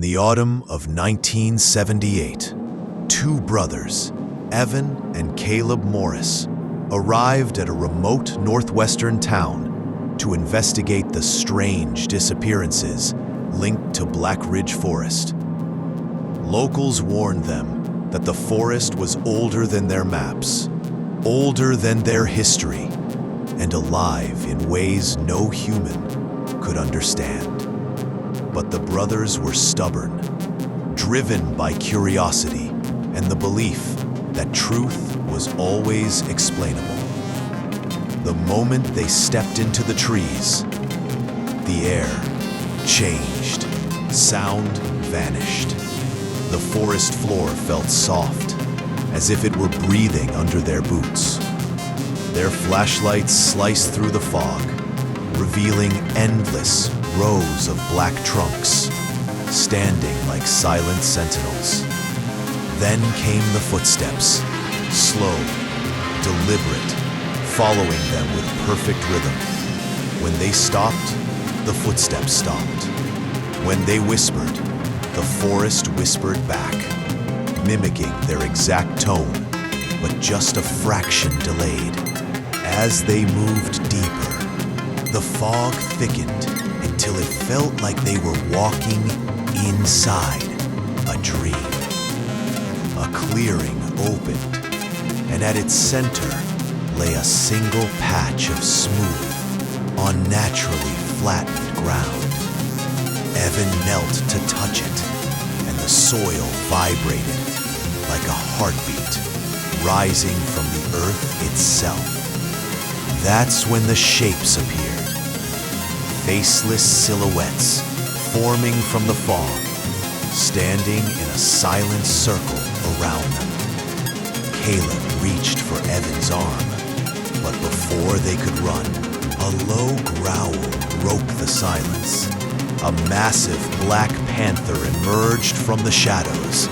the autumn of 1978, two brothers, Evan and Caleb Morris, arrived at a remote northwestern town to investigate the strange disappearances linked to Black Ridge Forest. Locals warned them that the forest was older than their maps, older than their history, and alive in ways no human could understand. But the brothers were stubborn, driven by curiosity and the belief that truth was always explainable. The moment they stepped into the trees, the air changed, sound vanished. The forest floor felt soft, as if it were breathing under their boots. Their flashlights sliced through the fog, revealing endless rows of black trunks, standing like silent sentinels. Then came the footsteps, slow, deliberate, following them with perfect rhythm. When they stopped, the footsteps stopped. When they whispered, the forest whispered back, mimicking their exact tone, but just a fraction delayed. As they moved deeper, the fog thickened until it felt like they were walking inside a dream. A clearing opened, and at its center lay a single patch of smooth, unnaturally flattened ground. Evan knelt to touch it, and the soil vibrated like a heartbeat rising from the earth itself. That's when the shapes appeared, faceless silhouettes forming from the fog, standing in a silent circle around them. Caleb reached for Evan's arm, but before they could run, a low growl broke the silence. A massive black panther emerged from the shadows,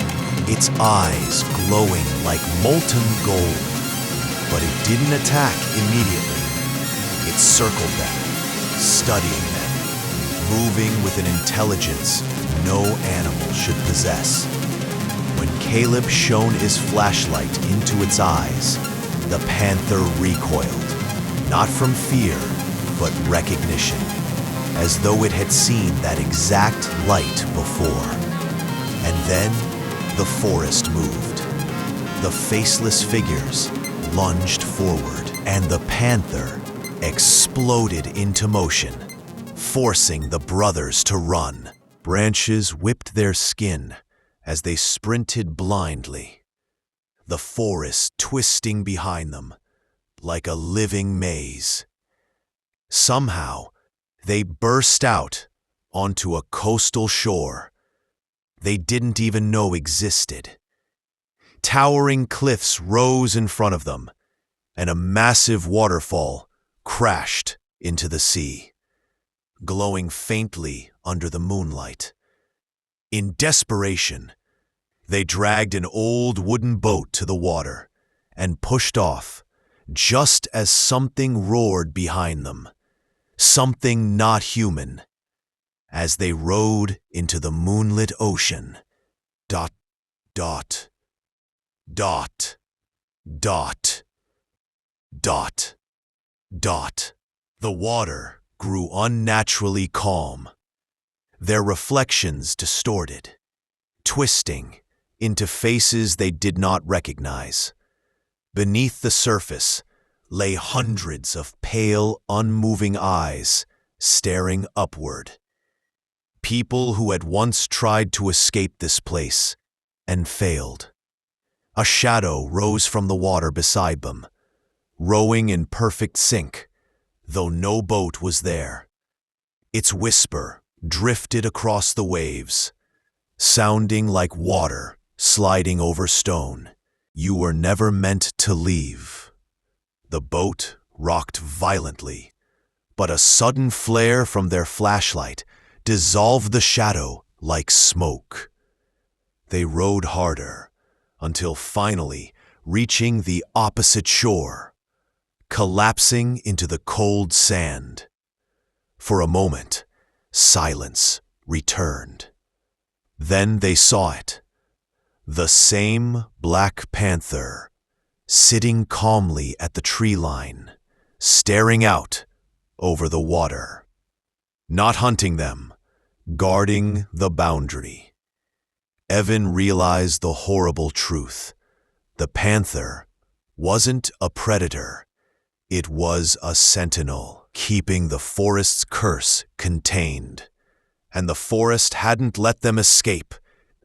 its eyes glowing like molten gold. But it didn't attack immediately. It circled them, studying them, moving with an intelligence no animal should possess. When Caleb shone his flashlight into its eyes, the panther recoiled, not from fear, but recognition, as though it had seen that exact light before. And then the forest moved. The faceless figures lunged forward, and the panther exploded into motion, forcing the brothers to run. Branches whipped their skin as they sprinted blindly, the forest twisting behind them like a living maze. Somehow, they burst out onto a coastal shore they didn't even know existed. Towering cliffs rose in front of them, and a massive waterfall crashed into the sea, glowing faintly under the moonlight. In desperation, they dragged an old wooden boat to the water and pushed off, just as something roared behind them, something not human. As they rode into the moonlit ocean, dot, dot, dot, dot, dot, dot. The water grew unnaturally calm, their reflections distorted, twisting into faces they did not recognize. Beneath the surface lay hundreds of pale, unmoving eyes staring upward. People who had once tried to escape this place and failed. A shadow rose from the water beside them, rowing in perfect sync, though no boat was there. Its whisper drifted across the waves, sounding like water sliding over stone. You were never meant to leave. The boat rocked violently, but a sudden flare from their flashlight dissolved the shadow like smoke. They rowed harder, until finally reaching the opposite shore, collapsing into the cold sand. For a moment, silence returned. Then they saw it. The same Black Panther, sitting calmly at the tree line, staring out over the water. Not hunting them, guarding the boundary. Evan realized the horrible truth. The panther wasn't a predator. It was a sentinel, keeping the forest's curse contained. And the forest hadn't let them escape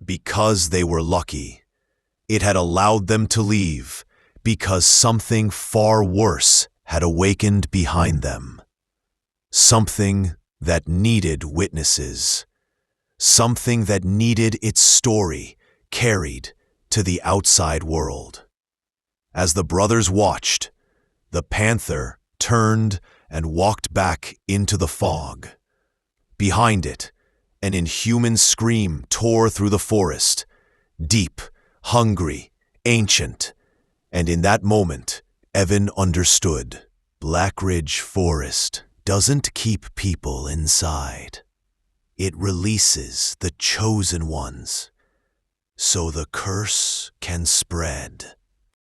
because they were lucky. It had allowed them to leave because something far worse had awakened behind them. Something that needed witnesses. Something that needed its story carried to the outside world. As the brothers watched, the panther turned and walked back into the fog. Behind it, an inhuman scream tore through the forest, deep, hungry, ancient. And in that moment, Evan understood. Blackridge Forest doesn't keep people inside. It releases the chosen ones, so the curse can spread.